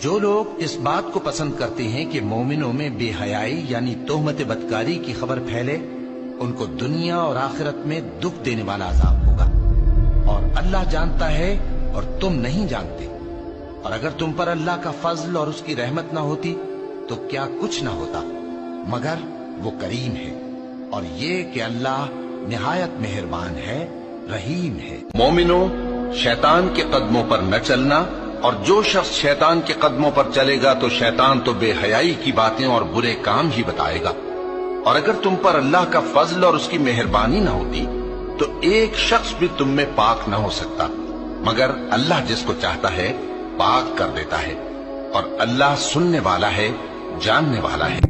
جو لوگ اس بات کو پسند کرتے ہیں کہ مومنوں میں بے حیائی یعنی تہمت بدکاری کی خبر پھیلے، ان کو دنیا اور آخرت میں دکھ دینے والا عذاب ہوگا، اور اللہ جانتا ہے اور تم نہیں جانتے۔ اور اگر تم پر اللہ کا فضل اور اس کی رحمت نہ ہوتی تو کیا کچھ نہ ہوتا، مگر وہ کریم ہے، اور یہ کہ اللہ نہایت مہربان ہے، رحیم ہے۔ مومنوں، شیطان کے قدموں پر نہ چلنا، اور جو شخص شیطان کے قدموں پر چلے گا تو شیطان تو بے حیائی کی باتیں اور برے کام ہی بتائے گا۔ اور اگر تم پر اللہ کا فضل اور اس کی مہربانی نہ ہوتی تو ایک شخص بھی تم میں پاک نہ ہو سکتا، مگر اللہ جس کو چاہتا ہے پاک کر دیتا ہے، اور اللہ سننے والا ہے، جاننے والا ہے۔